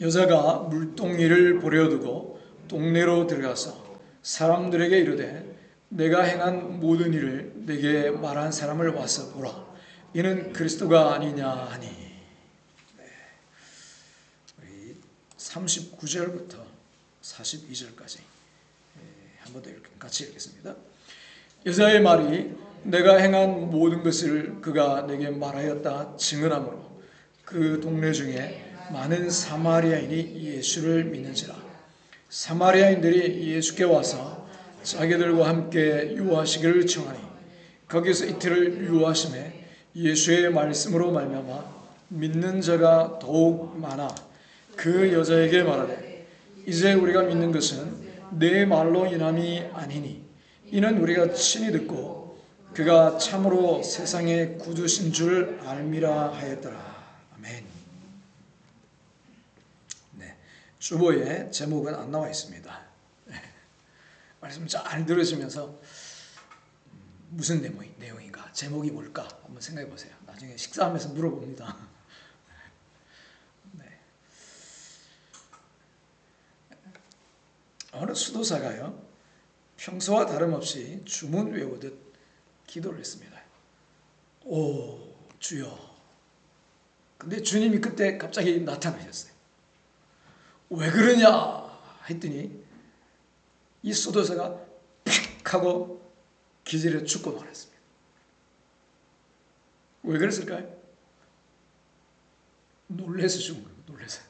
여자가 물동이를 버려두고 동네로 들어가서 사람들에게 이르되 내가 행한 모든 일을 내게 말한 사람을 와서 보라. 이는 그리스도가 아니냐 하니. 우리 39절부터 42절까지 한 번 더 같이 읽겠습니다. 여자의 말이 내가 행한 모든 것을 그가 내게 말하였다 증언하므로 그 동네 중에 많은 사마리아인이 예수를 믿는지라. 사마리아인들이 예수께 와서 자기들과 함께 유하시기를 청하니 거기서 이틀을 유하심에 예수의 말씀으로 말미암아 믿는 자가 더욱 많아 그 여자에게 말하되 이제 우리가 믿는 것은 내 말로 인함이 아니니 이는 우리가 친히 듣고 그가 참으로 세상의 구주신 줄 알미라 하였더라. 아멘. 네, 주보에 제목은 안 나와 있습니다. 말씀 잘 들으시면서 무슨 내용인가, 제목이 뭘까 한번 생각해 보세요. 나중에 식사하면서 물어봅니다. 네. 어느 수도사가요, 평소와 다름없이 주문 외우듯 기도를 했습니다. 오 주여. 근데 주님이 그때 갑자기 나타나셨어요. 왜 그러냐 했더니 이 수도사가 픽 하고 기절해 죽고 말았습니다. 왜 그랬을까요? 놀래서 죽은 거예요. 놀래서.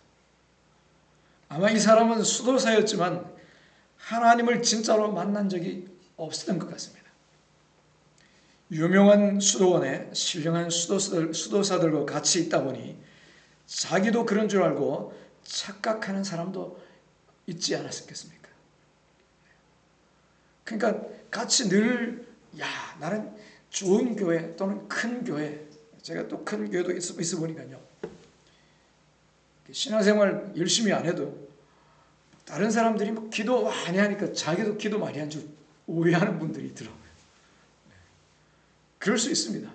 아마 이 사람은 수도사였지만 하나님을 진짜로 만난 적이 없었던 것 같습니다. 유명한 수도원에 신령한 수도사들과 같이 있다 보니 자기도 그런 줄 알고 착각하는 사람도 있지 않았겠습니까? 그러니까 같이 늘 나는 좋은 교회 또는 큰 교회, 제가 또 큰 교회도 있어 보니까요, 신앙생활 열심히 안 해도 다른 사람들이 뭐 기도 많이 하니까 자기도 기도 많이 한 줄 오해하는 분들이 있더라고요. 그럴 수 있습니다.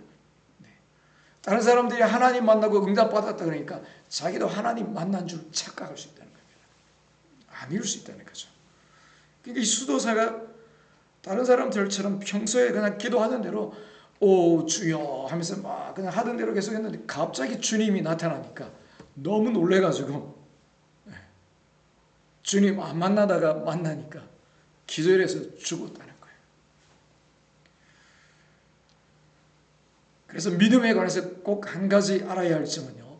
다른 사람들이 하나님 만나고 응답받았다 그러니까 자기도 하나님 만난 줄 착각할 수 있다는 겁니다. 아닐 수 있다는 거죠. 그러니까 이 수도사가 다른 사람들처럼 평소에 그냥 기도하던 대로 오 주여 하면서 막 그냥 하던 대로 계속 했는데 갑자기 주님이 나타나니까 너무 놀래가지고 주님 안 만나다가 만나니까 기절해서 죽었다는 거예요. 그래서 믿음에 관해서 꼭 한 가지 알아야 할 점은요,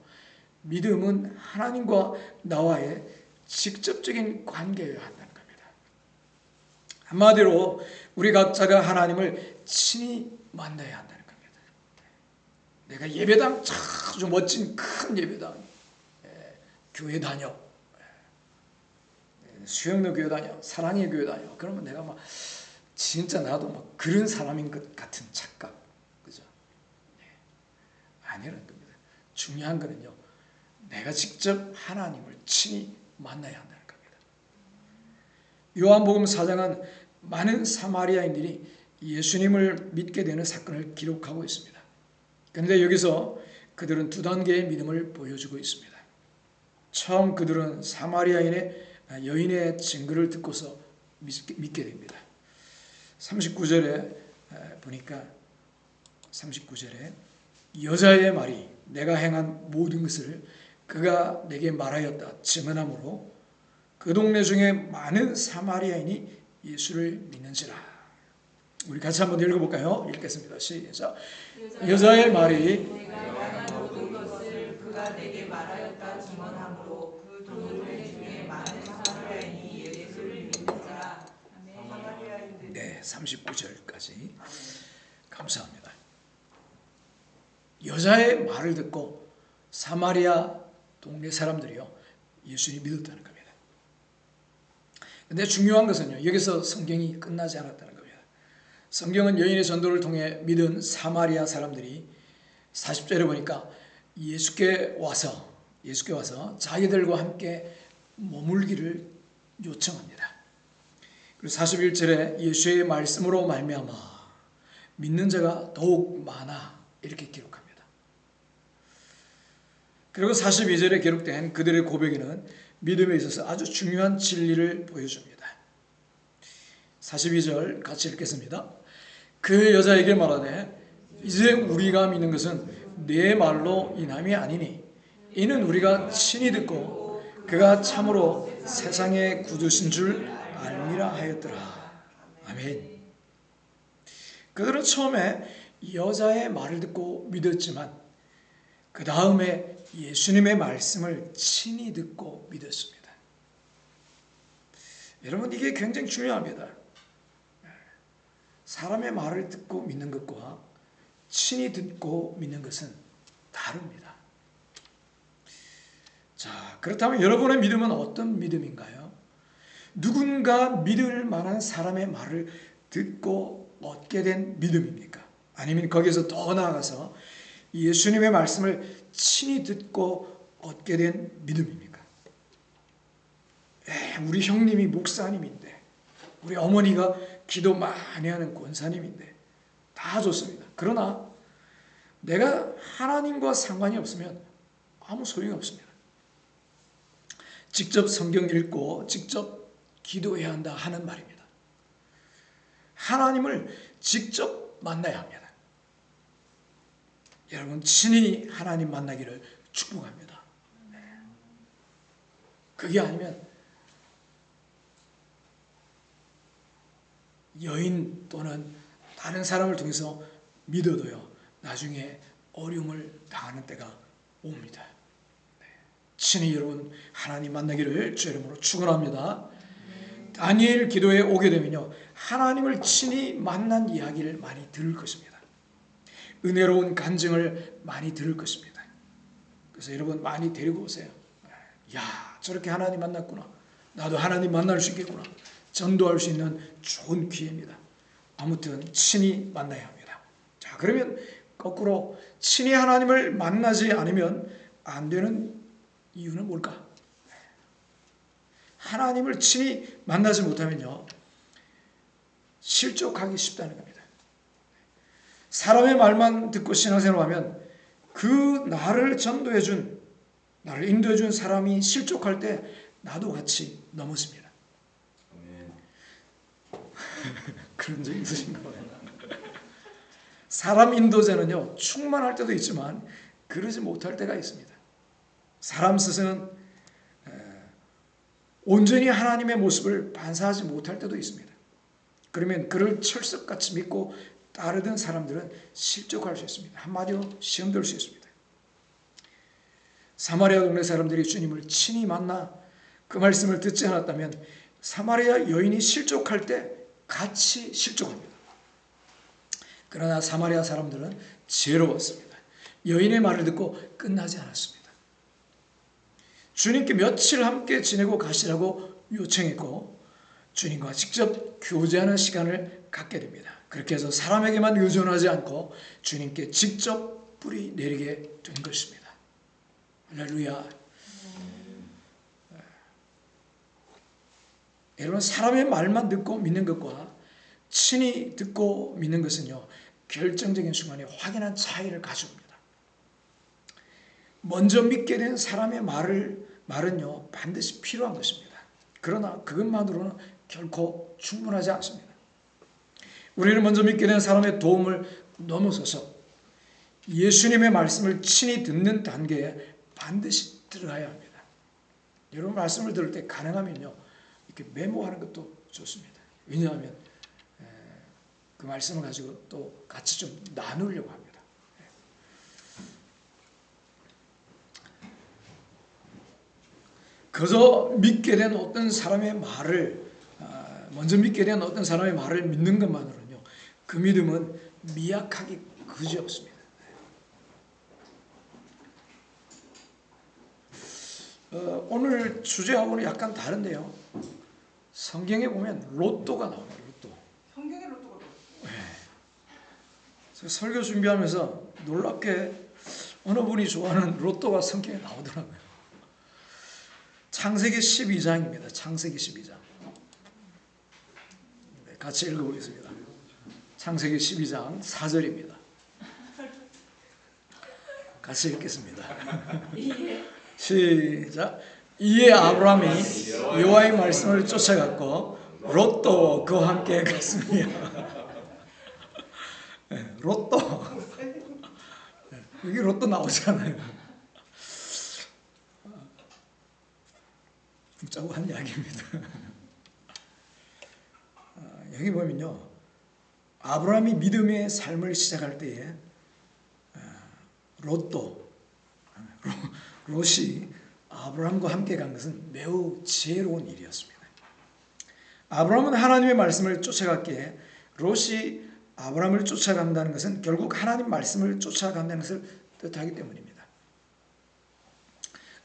믿음은 하나님과 나와의 직접적인 관계여야 한다는 겁니다. 한마디로 우리 각자가 하나님을 친히 만나야 한다는 겁니다. 내가 예배당 아주 멋진 큰 예배당 교회 다녀, 수영로 교회 다녀, 사랑의 교회 다녀, 그러면 내가 막 진짜 나도 막 그런 사람인 것 같은 착각, 그죠? 아니라는 겁니다. 중요한 거는요, 내가 직접 하나님을 친히 만나야 한다는 겁니다. 요한복음 4장은 많은 사마리아인들이 예수님을 믿게 되는 사건을 기록하고 있습니다. 그런데 여기서 그들은 두 단계의 믿음을 보여주고 있습니다. 처음 그들은 사마리아인의 여인의 증거를 듣고서 믿게 됩니다. 39절에 보니까 39절에 여자의 말이 내가 행한 모든 것을 그가 내게 말하였다 증언하므로 그 동네 중에 많은 사마리아인이 예수를 믿는지라. 우리 같이 한번 읽어볼까요? 읽겠습니다. 시작. 여자의 말이 내가 행한 모든 것을 그가 내게 말하였다 증언하므로 그 동네 중에 많은 사마리아인이 예수를 믿는지라. 아멘. 네, 39절까지 감사합니다. 여자의 말을 듣고 사마리아 동네 사람들이요 예수님 믿었다는 겁니다. 근데 중요한 것은요, 여기서 성경이 끝나지 않았다는 겁니다. 성경은 여인의 전도를 통해 믿은 사마리아 사람들이 40절에 보니까 예수께 와서 자기들과 함께 머물기를 요청합니다. 그리고 41절에 예수의 말씀으로 말미암아 믿는 자가 더욱 많아 이렇게 기록합니다. 그리고 42절에 기록된 그들의 고백에는 믿음에 있어서 아주 중요한 진리를 보여줍니다. 42절 같이 읽겠습니다. 그 여자에게 말하되 이제 우리가 믿는 것은 네 말로 인함이 아니니 이는 우리가 친히 듣고 그가 참으로 세상의 구주신 줄 알미라 하였더라. 아멘. 그들은 처음에 여자의 말을 듣고 믿었지만 그 다음에 예수님의 말씀을 친히 듣고 믿었습니다. 여러분, 이게 굉장히 중요합니다. 사람의 말을 듣고 믿는 것과 친히 듣고 믿는 것은 다릅니다. 자, 그렇다면 여러분의 믿음은 어떤 믿음인가요? 누군가 믿을 만한 사람의 말을 듣고 얻게 된 믿음입니까? 아니면 거기서 더 나아가서 예수님의 말씀을 친히 듣고 얻게 된 믿음입니까? 우리 형님이 목사님인데, 우리 어머니가 기도 많이 하는 권사님인데 다 좋습니다. 그러나 내가 하나님과 상관이 없으면 아무 소용이 없습니다. 직접 성경 읽고 직접 기도해야 한다 하는 말입니다. 하나님을 직접 만나야 합니다. 여러분, 친히 하나님 만나기를 축복합니다. 그게 아니면 여인 또는 다른 사람을 통해서 믿어도요, 나중에 어려움을 당하는 때가 옵니다. 친히 여러분 하나님 만나기를 주 이름으로 축원합니다. 다니엘 기도에 오게 되면요, 하나님을 친히 만난 이야기를 많이 들을 것입니다. 은혜로운 간증을 많이 들을 것입니다. 그래서 여러분 많이 데리고 오세요. 야, 저렇게 하나님 만났구나. 나도 하나님 만날 수 있겠구나. 전도할 수 있는 좋은 기회입니다. 아무튼 친히 만나야 합니다. 자, 그러면 거꾸로 친히 하나님을 만나지 않으면 안 되는 이유는 뭘까? 하나님을 친히 만나지 못하면요, 실족하기 쉽다는 겁니다. 사람의 말만 듣고 신앙생활하면 그 나를 전도해준, 나를 인도해준 사람이 실족할 때 나도 같이 넘어집니다. 그런 적 있으신가 봐요. 사람 인도자는요, 충만할 때도 있지만 그러지 못할 때가 있습니다. 사람 스스로는 온전히 하나님의 모습을 반사하지 못할 때도 있습니다. 그러면 그를 철석같이 믿고 따르던 사람들은 실족할 수 있습니다. 한마디로 시험될 수 있습니다. 사마리아 동네 사람들이 주님을 친히 만나 그 말씀을 듣지 않았다면 사마리아 여인이 실족할 때 같이 실족합니다. 그러나 사마리아 사람들은 지혜로웠습니다. 여인의 말을 듣고 끝나지 않았습니다. 주님께 며칠 함께 지내고 가시라고 요청했고 주님과 직접 교제하는 시간을 갖게 됩니다. 그렇게 해서 사람에게만 의존하지 않고 주님께 직접 뿌리 내리게 된 것입니다. 할렐루야. 여러분, 사람의 말만 듣고 믿는 것과 친히 듣고 믿는 것은요, 결정적인 순간에 확연한 차이를 가져옵니다. 먼저 믿게 된 사람의 말은요, 반드시 필요한 것입니다. 그러나 그것만으로는 결코 충분하지 않습니다. 우리는 먼저 믿게 된 사람의 도움을 넘어서서 예수님의 말씀을 친히 듣는 단계에 반드시 들어가야 합니다. 여러분, 말씀을 들을 때 가능하면요, 이렇게 메모하는 것도 좋습니다. 왜냐하면 그 말씀을 가지고 또 같이 좀 나누려고 합니다. 그저 믿게 된 어떤 사람의 말을, 먼저 믿게 된 어떤 사람의 말을 믿는 것만으로는요, 그 믿음은 미약하기 그지없습니다. 오늘 주제하고는 약간 다른데요, 성경에 보면 로또가 나옵니다. 로또. 성경에 로또가 설교 준비하면서 놀랍게 어느 분이 좋아하는 로또가 성경에 나오더라고요. 창세기 12장입니다. 창세기 12장. 같이 읽어보겠습니다. 창세기 12장 4절입니다. 같이 읽겠습니다. 시작. 이에 아브라함이 여호와의 말씀을 쫓아갔고 롯도 그와 함께 갔으며. 롯도 여기 롯도 나오잖아요. 복잡한 이야기입니다. 여기 보면요, 아브라함이 믿음의 삶을 시작할 때에 롯이 아브라함과 함께 간 것은 매우 지혜로운 일이었습니다. 아브라함은 하나님의 말씀을 쫓아갔기에 롯이 아브라함을 쫓아간다는 것은 결국 하나님 말씀을 쫓아간다는 것을 뜻하기 때문입니다.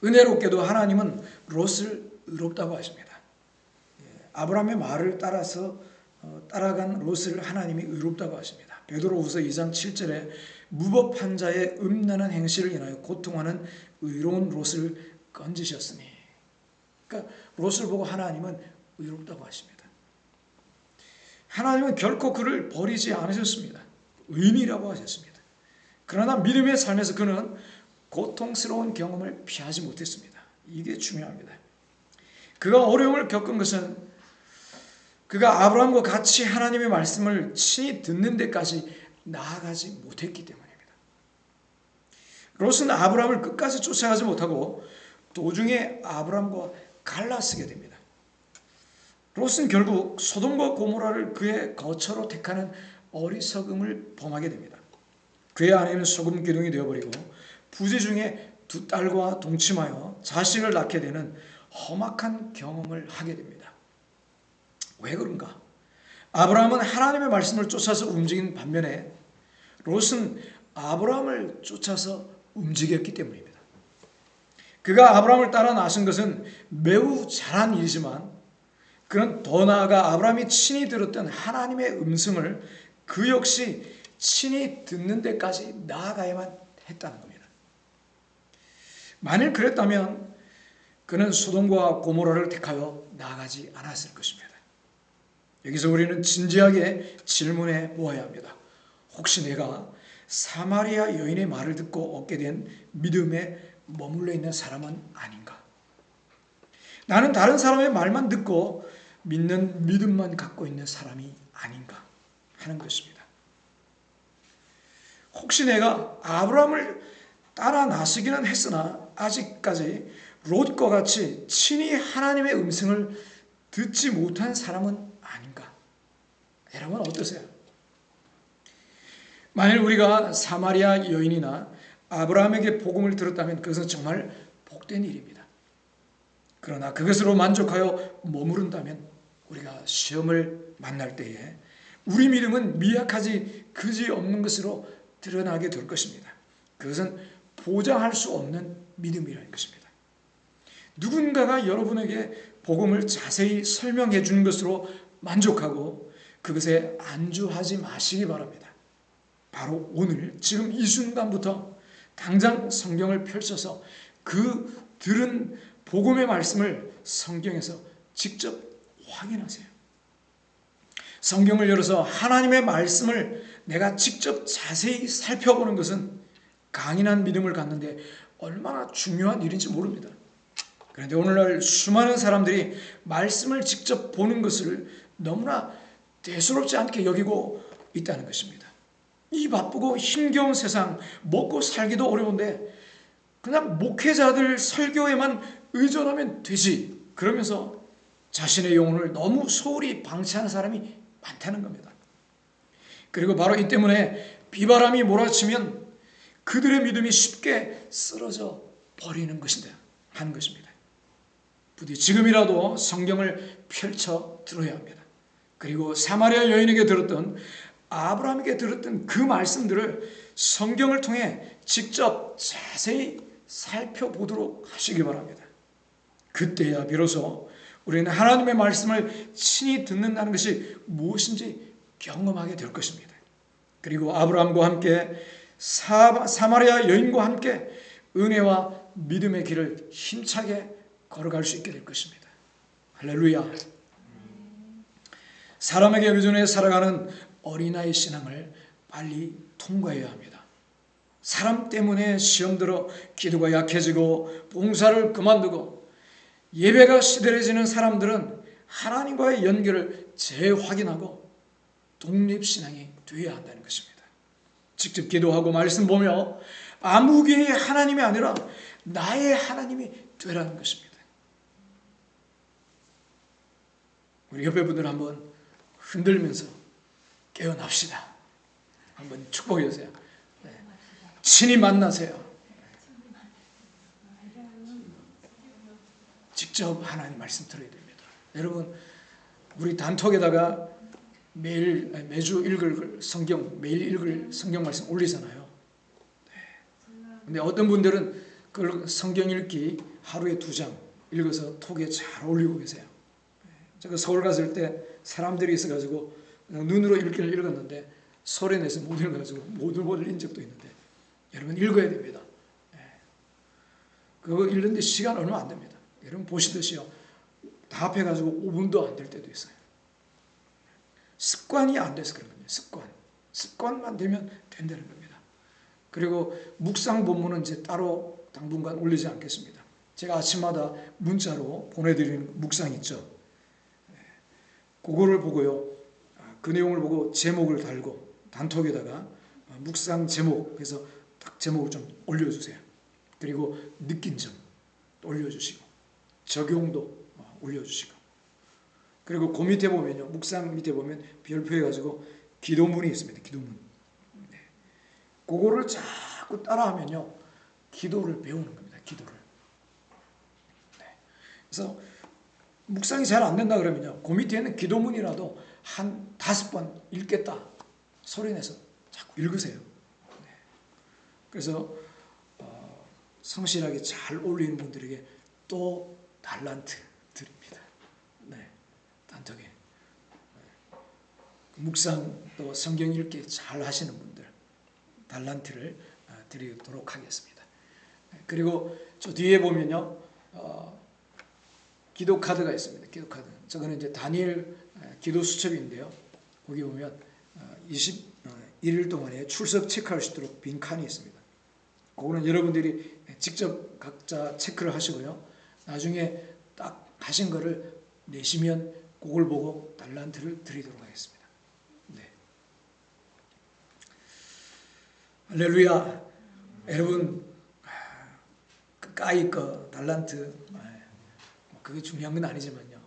은혜롭게도 하나님은 롯을 의롭다고 하십니다. 아브라함의 말을 따라간 롯을 하나님이 의롭다고 하십니다. 베드로후서 2장 7절에 무법한 자의 음란한 행실을 인하여 고통하는 의로운 롯을 건지셨으니, 그러니까 롯을 보고 하나님은 의롭다고 하십니다. 하나님은 결코 그를 버리지 않으셨습니다. 의인이라고 하셨습니다. 그러나 믿음의 삶에서 그는 고통스러운 경험을 피하지 못했습니다. 이게 중요합니다. 그가 어려움을 겪은 것은 그가 아브라함과 같이 하나님의 말씀을 친히 듣는 데까지 나아가지 못했기 때문입니다. 롯은 아브라함을 끝까지 쫓아가지 못하고 도중에 아브라함과 갈라서게 됩니다. 롯은 결국 소돔과 고모라를 그의 거처로 택하는 어리석음을 범하게 됩니다. 그의 아내는 소금 기둥이 되어버리고 부재 중에 두 딸과 동침하여 자식을 낳게 되는 험악한 경험을 하게 됩니다. 왜 그런가? 아브라함은 하나님의 말씀을 쫓아서 움직인 반면에 롯은 아브라함을 쫓아서 움직였기 때문입니다. 그가 아브라함을 따라 나선 것은 매우 잘한 일이지만 그는 더 나아가 아브라함이 친히 들었던 하나님의 음성을 그 역시 친히 듣는 데까지 나아가야만 했다는 겁니다. 만일 그랬다면 그는 소돔과 고모라를 택하여 나아가지 않았을 것입니다. 여기서 우리는 진지하게 질문해 보아야 합니다. 혹시 내가 사마리아 여인의 말을 듣고 얻게 된 믿음에 머물러 있는 사람은 아닌가? 나는 다른 사람의 말만 듣고 믿는 믿음만 갖고 있는 사람이 아닌가 하는 것입니다. 혹시 내가 아브라함을 따라 나서기는 했으나 아직까지 롯과 같이 친히 하나님의 음성을 듣지 못한 사람은 아닌가? 여러분 어떠세요? 만일 우리가 사마리아 여인이나 아브라함에게 복음을 들었다면 그것은 정말 복된 일입니다. 그러나 그것으로 만족하여 머무른다면 우리가 시험을 만날 때에 우리 믿음은 미약하지 그지없는 것으로 드러나게 될 것입니다. 그것은 보장할 수 없는 믿음이라는 것입니다. 누군가가 여러분에게 복음을 자세히 설명해 주는 것으로 만족하고 그것에 안주하지 마시기 바랍니다. 바로 오늘 지금 이 순간부터 당장 성경을 펼쳐서 그 들은 복음의 말씀을 성경에서 직접 확인하세요. 성경을 열어서 하나님의 말씀을 내가 직접 자세히 살펴보는 것은 강인한 믿음을 갖는데 얼마나 중요한 일인지 모릅니다. 그런데 오늘날 수많은 사람들이 말씀을 직접 보는 것을 너무나 대수롭지 않게 여기고 있다는 것입니다. 이 바쁘고 힘겨운 세상, 먹고 살기도 어려운데 그냥 목회자들 설교에만 의존하면 되지, 그러면서 자신의 영혼을 너무 소홀히 방치하는 사람이 많다는 겁니다. 그리고 바로 이 때문에 비바람이 몰아치면 그들의 믿음이 쉽게 쓰러져 버리는 것인데 하는 것입니다. 부디 지금이라도 성경을 펼쳐 들어야 합니다. 그리고 사마리아 여인에게 들었던, 아브라함에게 들었던 그 말씀들을 성경을 통해 직접 자세히 살펴보도록 하시기 바랍니다. 그때야 비로소 우리는 하나님의 말씀을 친히 듣는다는 것이 무엇인지 경험하게 될 것입니다. 그리고 아브라함과 함께 사마리아 여인과 함께 은혜와 믿음의 길을 힘차게 걸어갈 수 있게 될 것입니다. 할렐루야. 사람에게 의존해 살아가는 어린아이 신앙을 빨리 통과해야 합니다. 사람 때문에 시험 들어 기도가 약해지고 봉사를 그만두고 예배가 시들해지는 사람들은 하나님과의 연결을 재확인하고 독립신앙이 되어야 한다는 것입니다. 직접 기도하고 말씀 보며 아무개의 하나님이 아니라 나의 하나님이 되라는 것입니다. 우리 옆에 분들 한번 흔들면서 깨어납시다. 한번 축복해 주세요. 네. 친히 만나세요. 직접 하나님 말씀 들어야 됩니다. 여러분, 우리 단톡에다가 매주 읽을 성경, 매일 읽을 성경 말씀 올리잖아요. 근데 어떤 분들은 그 성경 읽기 하루에 2장 읽어서 톡에 잘 올리고 계세요. 제가 서울 갔을 때 사람들이 있어가지고 그냥 눈으로 읽기를 읽었는데 소리 내서 못 읽어가지고 못 올린 적도 있는데, 여러분 읽어야 됩니다. 그거 읽는데 시간 얼마 안 됩니다. 여러분 보시듯이요, 다 합해가지고 5분도 안 될 때도 있어요. 습관이 안 돼서 그런 겁니다. 습관만 되면 된다는 겁니다. 그리고 묵상 본문은 이제 따로 당분간 올리지 않겠습니다. 제가 아침마다 문자로 보내드리는 묵상 있죠. 그거를 보고요, 그 내용을 보고 제목을 달고 단톡에다가 묵상 제목 해서 딱 제목을 좀 올려주세요. 그리고 느낀 점 올려주시고 적용도 올려주시고, 그리고 그 밑에 보면요, 묵상 밑에 보면 별표해가지고 기도문이 있습니다. 기도문. 네. 그거를 자꾸 따라하면요, 기도를 배우는 겁니다. 기도를. 네. 그래서 묵상이 잘 안 된다 그러면요, 그 밑에는 기도문이라도 한 5번 읽겠다 소리내서 자꾸 읽으세요. 네. 그래서 성실하게 잘 올리는 분들에게 또 달란트 드립니다. 네, 단톡에. 네. 묵상 또 성경 읽기 잘 하시는 분들 달란트를 드리도록 하겠습니다. 그리고 저 뒤에 보면요, 기도 카드가 있습니다. 기도 카드. 저거는 이제 다니엘 기도 수첩인데요. 거기 보면 21일 동안에 출석 체크할 수 있도록 빈 칸이 있습니다. 그거는 여러분들이 직접 각자 체크를 하시고요, 나중에 딱 하신 거를 내시면 그걸 보고 달란트를 드리도록 하겠습니다. 네. 할렐루야. 여러분, 까이 거 달란트 그게 중요한 건 아니지만요,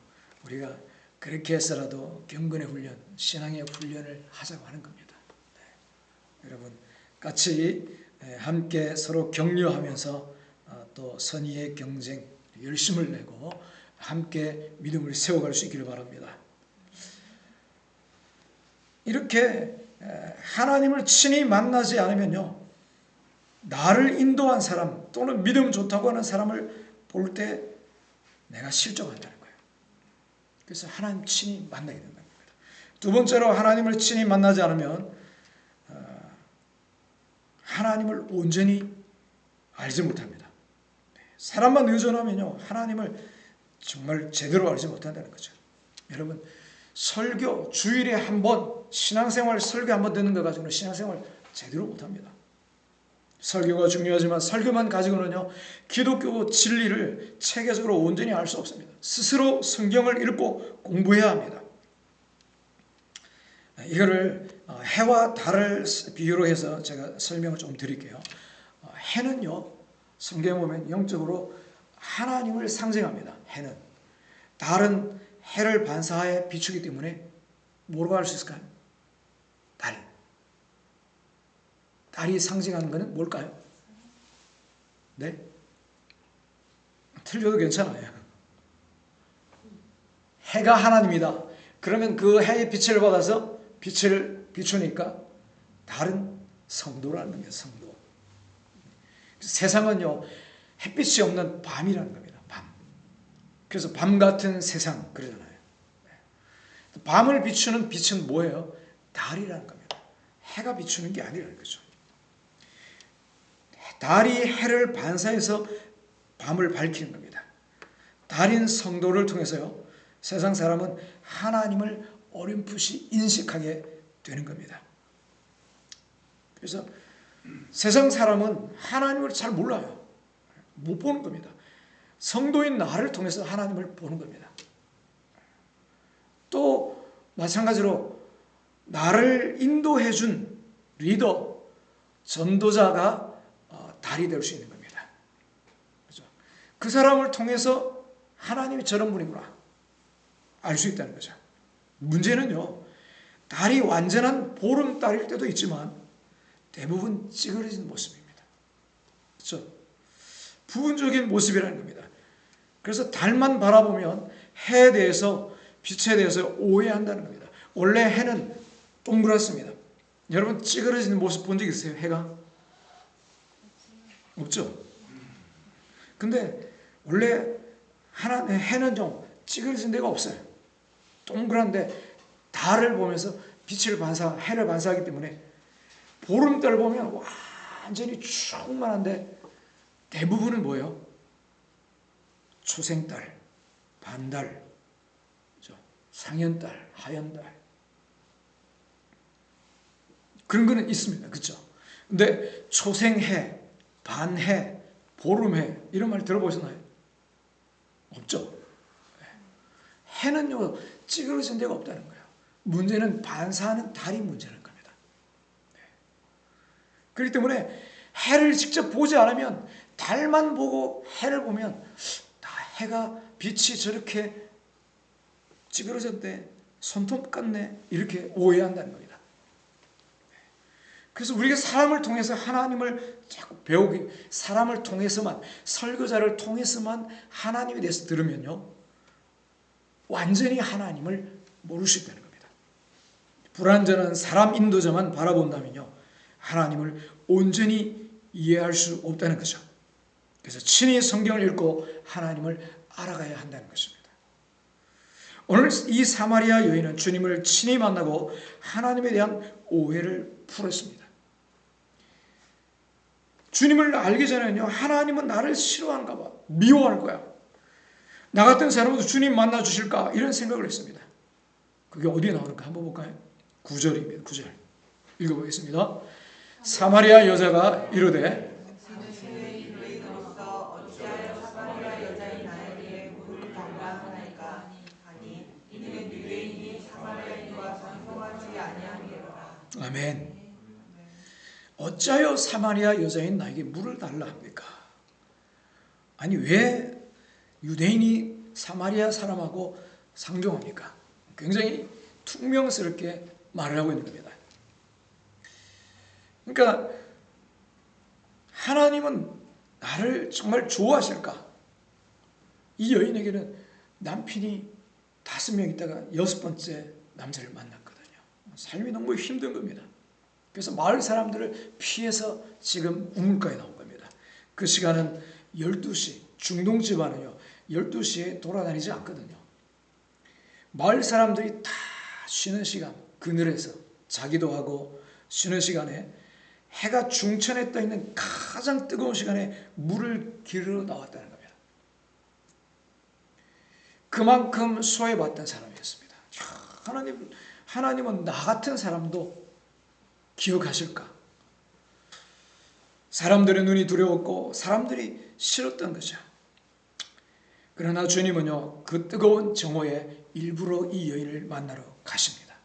우리가 그렇게 해서라도 경건의 훈련, 신앙의 훈련을 하자고 하는 겁니다. 네. 여러분 같이 함께 서로 격려하면서 또 선의의 경쟁, 열심을 내고 함께 믿음을 세워갈 수 있기를 바랍니다. 이렇게 하나님을 친히 만나지 않으면요, 나를 인도한 사람 또는 믿음 좋다고 하는 사람을 볼 때 내가 실족한다는 거예요. 그래서 하나님 친히 만나게 된다는 겁니다. 두 번째로, 하나님을 친히 만나지 않으면 하나님을 온전히 알지 못합니다. 사람만 의존하면요, 하나님을 정말 제대로 알지 못한다는 거죠. 여러분, 설교 주일에 한 번, 신앙생활 설교 한 번 듣는 거 가지고는 신앙생활 제대로 못합니다. 설교가 중요하지만 설교만 가지고는요, 기독교 진리를 체계적으로 온전히 알 수 없습니다. 스스로 성경을 읽고 공부해야 합니다. 이거를 해와 달을 비유로 해서 제가 설명을 좀 드릴게요. 해는요, 성경에 보면 영적으로 하나님을 상징합니다. 해는. 달은 해를 반사해 비추기 때문에 뭐라고 할 수 있을까요? 달. 달이 상징하는 것은 뭘까요? 네? 틀려도 괜찮아요. 해가 하나님이다. 그러면 그 해의 빛을 받아서 빛을 비추니까 달은 성도라는 겁니다. 성도. 세상은요, 햇빛이 없는 밤이라는 겁니다. 밤. 그래서 밤 같은 세상 그러잖아요. 밤을 비추는 빛은 뭐예요? 달이라는 겁니다. 해가 비추는 게 아니라는 거죠. 달이 해를 반사해서 밤을 밝히는 겁니다. 달인 성도를 통해서요, 세상 사람은 하나님을 어렴풋이 인식하게 되는 겁니다. 그래서 세상 사람은 하나님을 잘 몰라요. 못 보는 겁니다. 성도인 나를 통해서 하나님을 보는 겁니다. 또 마찬가지로 나를 인도해 준 리더, 전도자가 달이 될 수 있는 겁니다. 그렇죠? 그 사람을 통해서 하나님이 저런 분이구나 알 수 있다는 거죠. 문제는요, 달이 완전한 보름달일 때도 있지만 대부분 찌그러진 모습입니다. 그렇죠? 부분적인 모습이라는 겁니다. 그래서 달만 바라보면 해에 대해서, 빛에 대해서 오해한다는 겁니다. 원래 해는 동그랗습니다. 여러분 찌그러지는 모습 본 적 있어요? 해가? 없죠? 근데 원래 해는 좀 찌그러진 데가 없어요. 동그란데 달을 보면서 해를 반사하기 때문에 보름달 보면 완전히 충만한데 대부분은 뭐예요? 초생달, 반달, 상현달, 하현달 그런 거는 있습니다. 그렇죠? 근데 초생해, 반해, 보름해 이런 말 들어보셨나요? 없죠? 해는요 찌그러진 데가 없다는 거예요. 문제는 반사하는 달이 문제라는 겁니다. 그렇기 때문에 해를 직접 보지 않으면 달만 보고 해를 보면 해가 빛이 저렇게 찌그러졌네, 손톱 같네 이렇게 오해한다는 겁니다. 그래서 우리가 사람을 통해서 하나님을 자꾸 배우기, 사람을 통해서만, 설교자를 통해서만 하나님에 대해서 들으면요 완전히 하나님을 모를 수 있다는 겁니다. 불완전한 사람 인도자만 바라본다면요 하나님을 온전히 이해할 수 없다는 거죠. 그래서 친히 성경을 읽고 하나님을 알아가야 한다는 것입니다. 오늘 이 사마리아 여인은 주님을 친히 만나고 하나님에 대한 오해를 풀었습니다. 주님을 알기 전에는요 하나님은 나를 싫어하는가 봐, 미워할 거야, 나 같은 사람도 주님 만나 주실까 이런 생각을 했습니다. 그게 어디에 나오는가 한번 볼까요? 9절입니다. 9절 읽어보겠습니다. 사마리아 여자가 이르되 아멘. 어찌하여 사마리아 여자인 나에게 물을 달라 합니까? 아니 왜 유대인이 사마리아 사람하고 상종합니까? 굉장히 퉁명스럽게 말을 하고 있는 겁니다. 그러니까 하나님은 나를 정말 좋아하실까? 이 여인에게는 남편이 5명 있다가 6번째 남자를 만났거든요. 삶이 너무 힘든 겁니다. 그래서 마을 사람들을 피해서 지금 우물가에 나온 겁니다. 그 시간은 12시, 중동 집안은요 12시에 돌아다니지 않거든요. 마을 사람들이 다 쉬는 시간, 그늘에서 자기도 하고 쉬는 시간에 해가 중천에 떠 있는 가장 뜨거운 시간에 물을 기르러 나왔다는 겁니다. 그만큼 소외받던 사람이었습니다. 하나님은 나 같은 사람도 기억하실까? 사람들의 눈이 두려웠고 사람들이 싫었던 거죠. 그러나 주님은요 그 뜨거운 정오에 일부러 이 여인을 만나러 가십니다.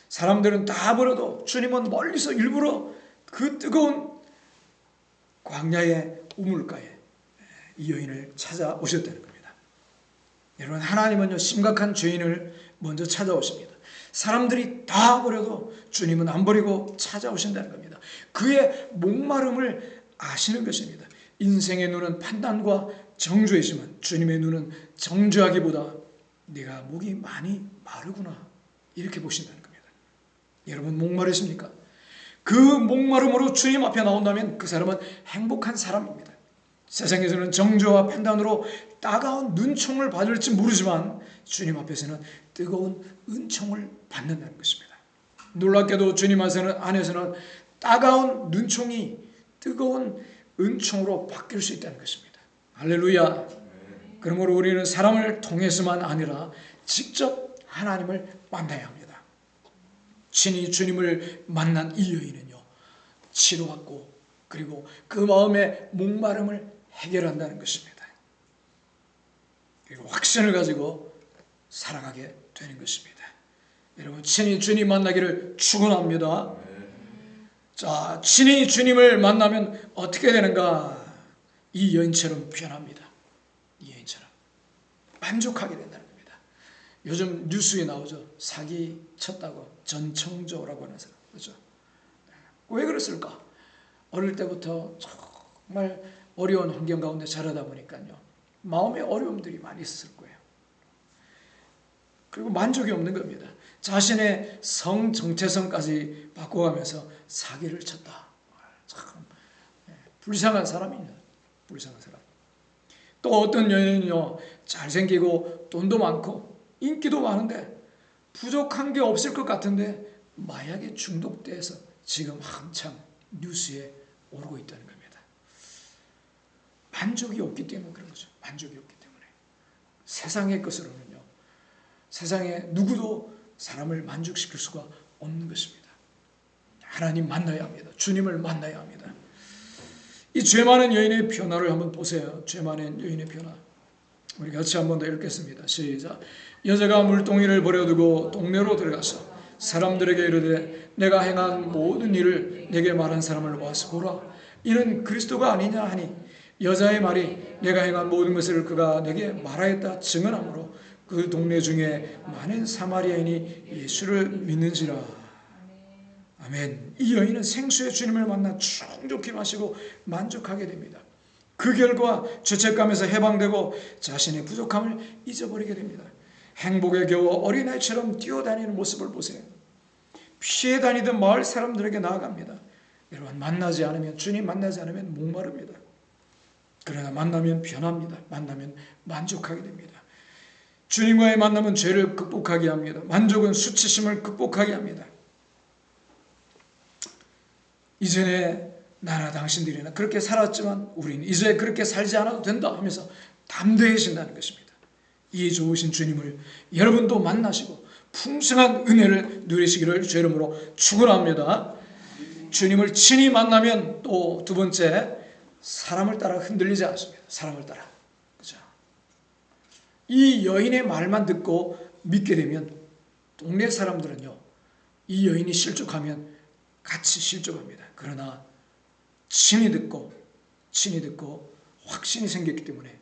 사람들은 다 버려도 주님은 멀리서 일부러 그 뜨거운 광야의 우물가에 이 여인을 찾아오셨다는 겁니다. 여러분 하나님은요 심각한 죄인을 먼저 찾아오십니다. 사람들이 다 버려도 주님은 안 버리고 찾아오신다는 겁니다. 그의 목마름을 아시는 것입니다. 인생의 눈은 판단과 정죄이지만 주님의 눈은 정죄하기보다 내가 목이 많이 마르구나 이렇게 보신다는 겁니다. 여러분 목마르십니까? 그 목마름으로 주님 앞에 나온다면 그 사람은 행복한 사람입니다. 세상에서는 정죄와 판단으로 따가운 눈총을 받을지 모르지만 주님 앞에서는 뜨거운 은총을 받는다는 것입니다. 놀랍게도 주님 안에서는 따가운 눈총이 뜨거운 은총으로 바뀔 수 있다는 것입니다. 할렐루야. 그러므로 우리는 사람을 통해서만 아니라 직접 하나님을 만나야 합니다. 친히 주님을 만난 이 여인은요 치료받고 그리고 그 마음의 목마름을 해결한다는 것입니다. 그리고 확신을 가지고 살아가게 되는 것입니다. 여러분, 친히 주님 만나기를 축원합니다. 자, 친히 주님을 만나면 어떻게 되는가? 이 여인처럼 변합니다. 이 여인처럼 만족하게 된다는 겁니다. 요즘 뉴스에 나오죠. 사기 쳤다고 전청조라고 하는 사람, 그렇죠? 왜 그랬을까? 어릴 때부터 정말 어려운 환경 가운데 자라다 보니까요, 마음의 어려움들이 많이 있었을 거예요. 그리고 만족이 없는 겁니다. 자신의 성 정체성까지 바꿔가면서 사기를 쳤다. 참 불쌍한 사람이냐, 불쌍한 사람. 또 어떤 여인은요, 잘생기고 돈도 많고 인기도 많은데 부족한 게 없을 것 같은데 마약에 중독돼서 지금 한참 뉴스에 오르고 있다는 겁니다. 만족이 없기 때문에 그런 거죠. 만족이 없기 때문에. 세상의 것으로는요, 세상에 누구도 사람을 만족시킬 수가 없는 것입니다. 하나님 만나야 합니다. 주님을 만나야 합니다. 이 죄 많은 여인의 변화를 한번 보세요. 죄 많은 여인의 변화. 우리 같이 한번 더 읽겠습니다. 시작. 여자가 물동이를 버려두고 동네로 들어가서 사람들에게 이르되 내가 행한 모든 일을 내게 말한 사람을 와서 보라. 이는 그리스도가 아니냐 하니 여자의 말이 내가 행한 모든 것을 그가 내게 말하였다 증언하므로 그 동네 중에 많은 사마리아인이 예수를 믿는지라. 아멘. 이 여인은 생수의 주님을 만나 충족히 마시고 만족하게 됩니다. 그 결과 죄책감에서 해방되고 자신의 부족함을 잊어버리게 됩니다. 행복에 겨워 어린아이처럼 뛰어다니는 모습을 보세요. 피해 다니던 마을 사람들에게 나아갑니다. 여러분, 만나지 않으면, 주님 만나지 않으면 목마릅니다. 그러나 만나면 변합니다. 만나면 만족하게 됩니다. 주님과의 만남은 죄를 극복하게 합니다. 만족은 수치심을 극복하게 합니다. 이전에 나나 당신들이나 그렇게 살았지만 우리는 이제 그렇게 살지 않아도 된다 하면서 담대해진다는 것입니다. 이 좋으신 주님을 여러분도 만나시고 풍성한 은혜를 누리시기를 주 이름으로 축원합니다. 주님을 친히 만나면 또 두 번째, 사람을 따라 흔들리지 않습니다. 사람을 따라. 그렇죠? 이 여인의 말만 듣고 믿게 되면 동네 사람들은요, 이 여인이 실족하면 같이 실족합니다. 그러나 친히 듣고 확신이 생겼기 때문에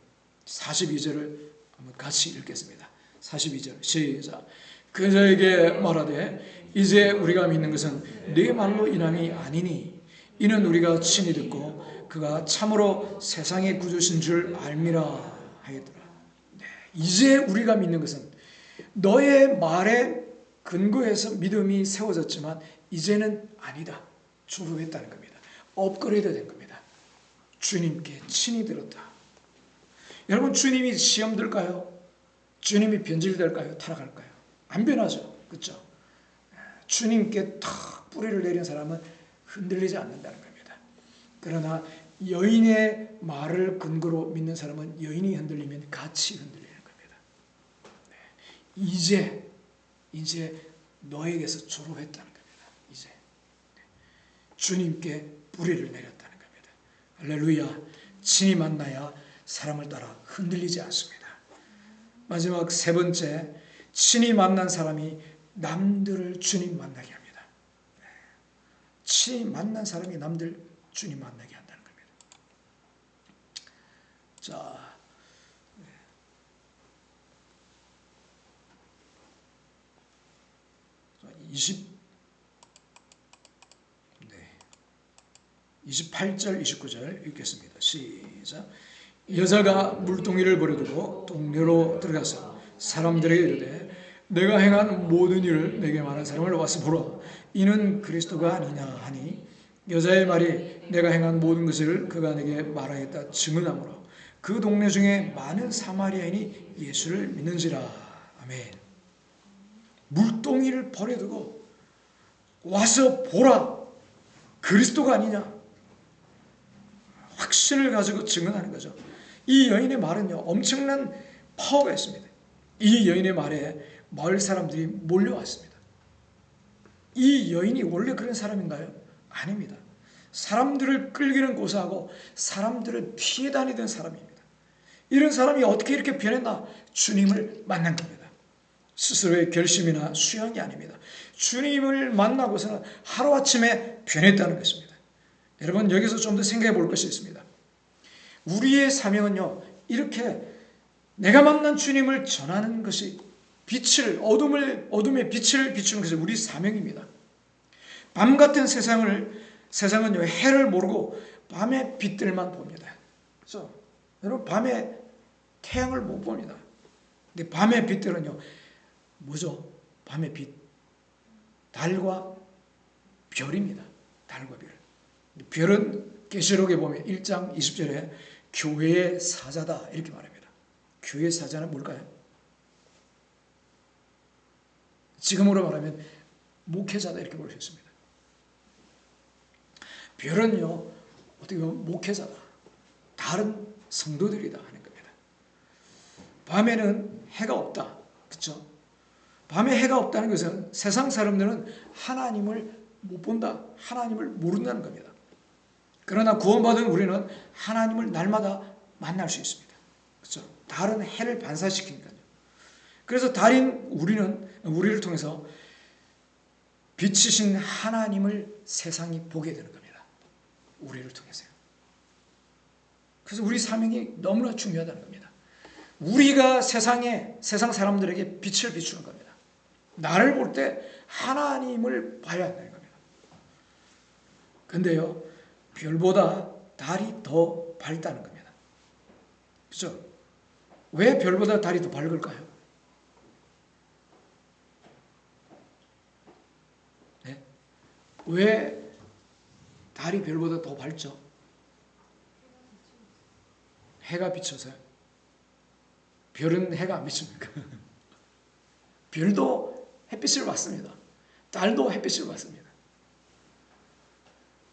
42절을 한번 같이 읽겠습니다. 42절 시작. 그자에게 말하되 이제 우리가 믿는 것은 네 말로 인함이 아니니 이는 우리가 친히 듣고 그가 참으로 세상의 구주신 줄 알미라 하였더라. 네, 이제 우리가 믿는 것은 너의 말에 근거해서 믿음이 세워졌지만 이제는 아니다. 주루했다는 겁니다. 업그레이드 된 겁니다. 주님께 친히 들었다. 여러분, 주님이 시험 들까요? 주님이 변질될까요? 타락할까요? 안 변하죠. 그렇죠? 주님께 탁 뿌리를 내린 사람은 흔들리지 않는다는 겁니다. 그러나 여인의 말을 근거로 믿는 사람은 여인이 흔들리면 같이 흔들리는 겁니다. 네. 이제 너에게서 졸업했다는 겁니다. 이제 주님께 뿌리를 내렸다는 겁니다. 할렐루야. 친히 만나야 사람을 따라 흔들리지 않습니다. 마지막 세 번째, 친히 만난 사람이 남들을 주님 만나게 합니다. 친히 만난 사람이 남들 주님 만나게 한다는 겁니다. 자, 28절 29절 읽겠습니다. 시작. 여자가 물동이를 버려두고 동네로 들어가서 사람들에게 이르되 내가 행한 모든 일을 내게 말한 사람을 와서 보라. 이는 그리스도가 아니냐 하니 여자의 말이 내가 행한 모든 것을 그가 내게 말하였다 증언하므로 그 동네 중에 많은 사마리아인이 예수를 믿는지라. 아멘. 물동이를 버려두고 와서 보라. 그리스도가 아니냐. 확신을 가지고 증언하는 거죠. 이 여인의 말은요, 엄청난 파워가 있습니다. 이 여인의 말에 마을 사람들이 몰려왔습니다. 이 여인이 원래 그런 사람인가요? 아닙니다. 사람들을 끌기는 고사하고 사람들을 피해 다니던 사람입니다. 이런 사람이 어떻게 이렇게 변했나? 주님을 만난 겁니다. 스스로의 결심이나 수양이 아닙니다. 주님을 만나고서는 하루아침에 변했다는 것입니다. 여러분, 여기서 좀 더 생각해 볼 것이 있습니다. 우리의 사명은요, 이렇게 내가 만난 주님을 전하는 것이 어둠의 빛을 비추는 것이 우리 사명입니다. 밤 같은 세상은요, 해를 모르고 밤의 빛들만 봅니다. 그렇죠? 여러분, 밤에 태양을 못 봅니다. 근데 밤의 빛들은요, 뭐죠? 밤의 빛, 달과 별입니다. 달과 별. 별은 계시록에 보면 1장 20절에 교회의 사자다 이렇게 말합니다. 교회의 사자는 뭘까요? 지금으로 말하면 목회자다 이렇게 볼 수 있습니다. 별은요, 어떻게 보면 목회자다, 다른 성도들이다 하는 겁니다. 밤에는 해가 없다, 그렇죠? 밤에 해가 없다는 것은 세상 사람들은 하나님을 못 본다, 하나님을 모른다는 겁니다. 그러나 구원받은 우리는 하나님을 날마다 만날 수 있습니다. 그렇죠? 달은 해를 반사시키니까요. 그래서 달인 우리를 통해서 빛이신 하나님을 세상이 보게 되는 겁니다. 우리를 통해서요. 그래서 우리 사명이 너무나 중요하다는 겁니다. 우리가 세상 사람들에게 빛을 비추는 겁니다. 나를 볼 때 하나님을 봐야 한다는 겁니다. 근데요, 별보다 달이 더 밝다는 겁니다. 그렇죠? 왜 별보다 달이 더 밝을까요? 네? 왜 달이 별보다 더 밝죠? 해가 비쳐서요. 별은 해가 안 비춥니까? 별도 햇빛을 받습니다. 달도 햇빛을 받습니다.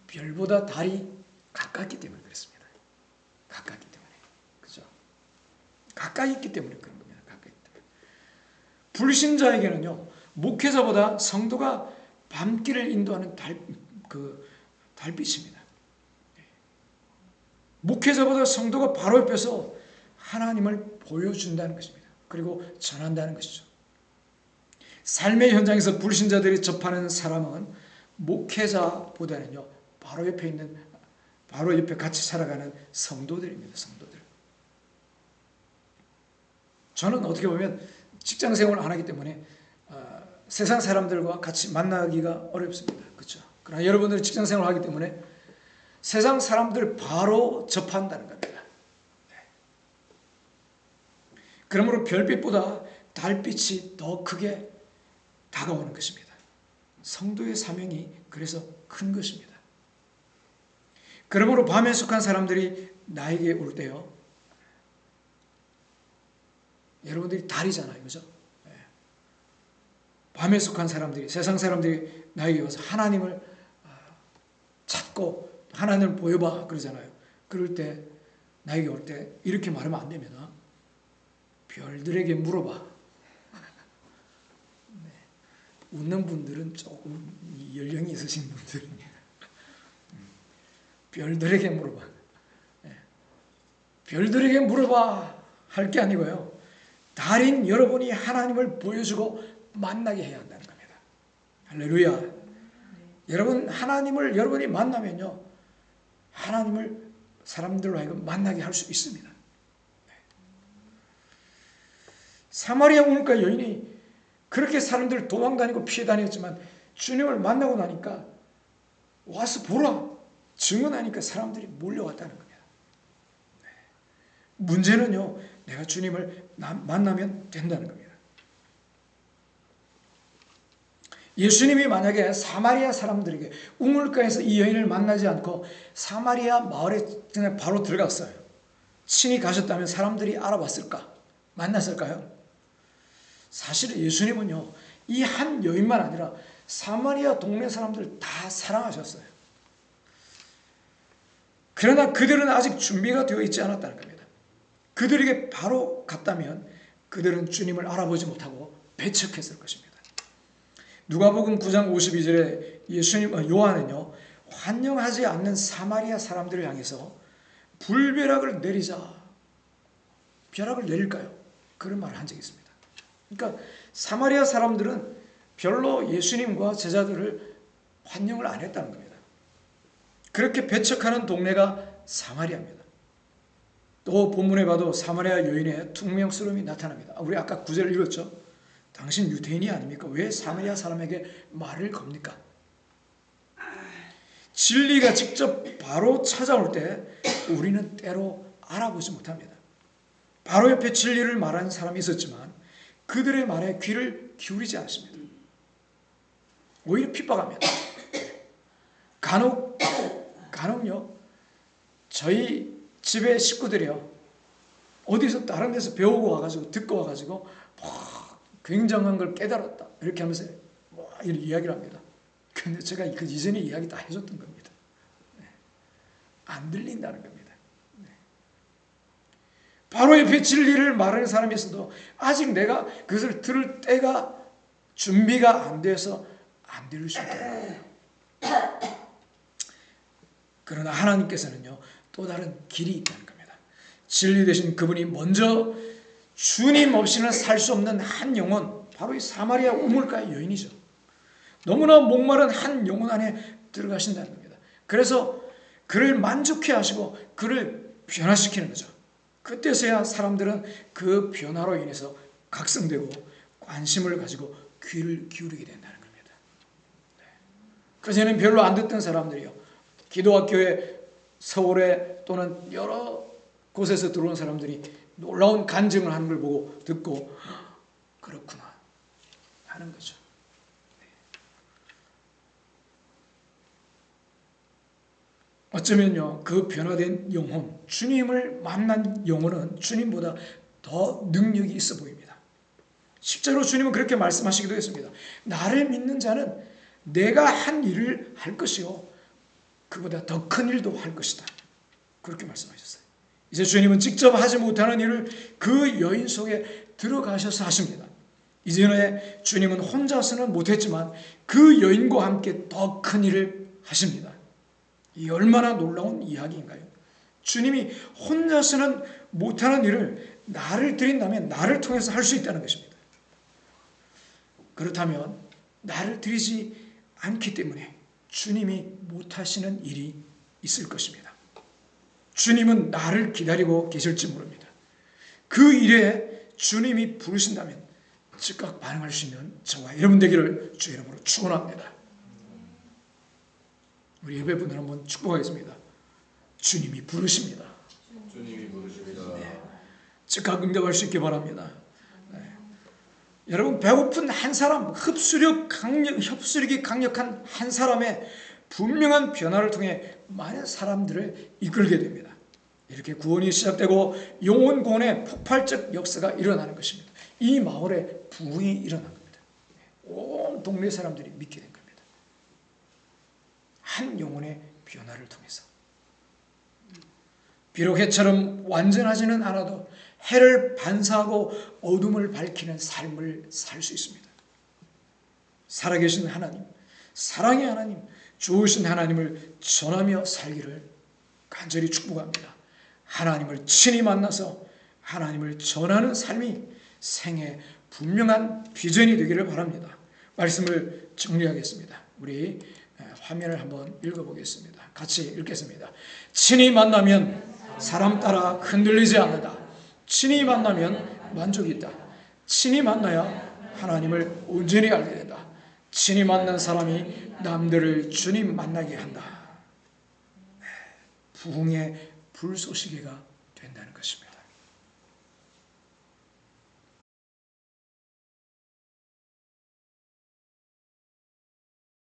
별보다 달이 가깝기 때문에 그렇습니다. 가깝기 때문에. 그죠? 가까이 있기 때문에 그런 겁니다. 가까이 있기 때문에. 불신자에게는요, 목회자보다 성도가 밤길을 인도하는 달빛입니다. 목회자보다 성도가 바로 옆에서 하나님을 보여준다는 것입니다. 그리고 전한다는 것이죠. 삶의 현장에서 불신자들이 접하는 사람은 목회자보다는요, 바로 옆에 같이 살아가는 성도들입니다. 성도들. 저는 어떻게 보면 직장 생활을 안 하기 때문에 세상 사람들과 같이 만나기가 어렵습니다. 그렇죠? 그러나 여러분들이 직장 생활을 하기 때문에 세상 사람들 바로 접한다는 겁니다. 네. 그러므로 별빛보다 달빛이 더 크게 다가오는 것입니다. 성도의 사명이 그래서 큰 것입니다. 그러므로 밤에 속한 사람들이 나에게 올 때요, 여러분들이 달이잖아요, 그죠? 네. 밤에 속한 사람들이, 세상 사람들이 나에게 와서 하나님을 찾고 하나님을 보여봐 그러잖아요. 그럴 때 나에게 올 때 이렇게 말하면 안 됩니다. 별들에게 물어봐. 네. 웃는 분들은 조금 연령이 있으신 분들입니다. 별들에게 물어봐. 네. 별들에게 물어봐 할 게 아니고요, 달인 여러분이 하나님을 보여주고 만나게 해야 한다는 겁니다. 할렐루야. 네. 여러분, 하나님을 여러분이 만나면요, 하나님을 사람들로 하여금 만나게 할 수 있습니다. 네. 사마리아 우물가 여인이 그렇게 사람들 도망다니고 피해 다녔지만 주님을 만나고 나니까 와서 보라 증언하니까 사람들이 몰려왔다는 겁니다. 네. 문제는요, 내가 주님을 만나면 된다는 겁니다. 예수님이 만약에 사마리아 사람들에게 우물가에서 이 여인을 만나지 않고 사마리아 마을에 그냥 바로 들어갔어요. 친히 가셨다면 사람들이 알아봤을까? 만났을까요? 사실 예수님은요, 이 한 여인만 아니라 사마리아 동네 사람들 다 사랑하셨어요. 그러나 그들은 아직 준비가 되어 있지 않았다는 겁니다. 그들에게 바로 갔다면 그들은 주님을 알아보지 못하고 배척했을 것입니다. 누가복음 9장 52절에 요한은요, 환영하지 않는 사마리아 사람들을 향해서 불벼락을 내리자. 벼락을 내릴까요? 그런 말을 한 적이 있습니다. 그러니까 사마리아 사람들은 별로 예수님과 제자들을 환영을 안 했다는 겁니다. 그렇게 배척하는 동네가 사마리아입니다. 또 본문에 봐도 사마리아 여인의 퉁명스러움이 나타납니다. 우리 아까 9절 읽었죠? 당신 유대인이 아닙니까? 왜 사마리아 사람에게 말을 겁니까? 진리가 직접 바로 찾아올 때 우리는 때로 알아보지 못합니다. 바로 옆에 진리를 말하는 사람이 있었지만 그들의 말에 귀를 기울이지 않습니다. 오히려 핍박합니다. 간혹요, 저희 집에 식구들이요, 어디서 다른 데서 배우고 와가지고 듣고 와가지고 굉장한 걸 깨달았다 이렇게 하면서 이런 이야기를 합니다. 근데 제가 그 이전에 이야기 다 해줬던 겁니다. 안 들린다는 겁니다. 바로 옆에 진리를 말하는 사람이 있어도 아직 내가 그것을 들을 때가 준비가 안 돼서 안 들을 수 있다는 거예요. 그러나 하나님께서는요, 또 다른 길이 있다는 겁니다. 진리 되신 그분이 먼저 주님 없이는 살 수 없는 한 영혼, 바로 이 사마리아 우물가의 여인이죠. 너무나 목마른 한 영혼 안에 들어가신다는 겁니다. 그래서 그를 만족해 하시고 그를 변화시키는 거죠. 그때서야 사람들은 그 변화로 인해서 각성되고 관심을 가지고 귀를 기울이게 된다는 겁니다. 그전에는 별로 안 듣던 사람들이요, 기도학교에 서울에 또는 여러 곳에서 들어온 사람들이 놀라운 간증을 하는 걸 보고 듣고 그렇구나 하는 거죠. 어쩌면요, 그 변화된 영혼, 주님을 만난 영혼은 주님보다 더 능력이 있어 보입니다. 실제로 주님은 그렇게 말씀하시기도 했습니다. 나를 믿는 자는 내가 한 일을 할 것이요, 그보다 더 큰 일도 할 것이다. 그렇게 말씀하셨어요. 이제 주님은 직접 하지 못하는 일을 그 여인 속에 들어가셔서 하십니다. 이전에 주님은 혼자서는 못했지만 그 여인과 함께 더 큰 일을 하십니다. 이 얼마나 놀라운 이야기인가요? 주님이 혼자서는 못하는 일을 나를 드린다면 나를 통해서 할 수 있다는 것입니다. 그렇다면 나를 드리지 않기 때문에 주님이 못하시는 일이 있을 것입니다. 주님은 나를 기다리고 계실지 모릅니다. 그 일에 주님이 부르신다면 즉각 반응할 수 있는 저와 여러분 되기를 주 이름으로 축원합니다. 우리 예배분들 한번 축복하겠습니다. 주님이 부르십니다. 주님이 부르십니다. 네. 즉각 응답할 수 있게 바랍니다. 네. 여러분, 배고픈 한 사람, 흡수력이 강력한 한 사람의 분명한 변화를 통해 많은 사람들을 이끌게 됩니다. 이렇게 구원이 시작되고 영혼 구원의 폭발적 역사가 일어나는 것입니다. 이 마을에 부흥이 일어난 겁니다. 온 동네 사람들이 믿게 된 겁니다. 한 영혼의 변화를 통해서. 비록 해처럼 완전하지는 않아도 해를 반사하고 어둠을 밝히는 삶을 살 수 있습니다. 살아계신 하나님, 사랑의 하나님, 좋으신 하나님을 전하며 살기를 간절히 축복합니다. 하나님을 친히 만나서 하나님을 전하는 삶이 생애 분명한 비전이 되기를 바랍니다. 말씀을 정리하겠습니다. 우리 화면을 한번 읽어보겠습니다. 같이 읽겠습니다. 친히 만나면 사람 따라 흔들리지 않는다. 친히 만나면 만족이 있다. 친히 만나야 하나님을 온전히 알게 된다. 친히 만난 사람이 남들을 주님 만나게 한다. 부흥의 불쏘시개가 된다는 것입니다.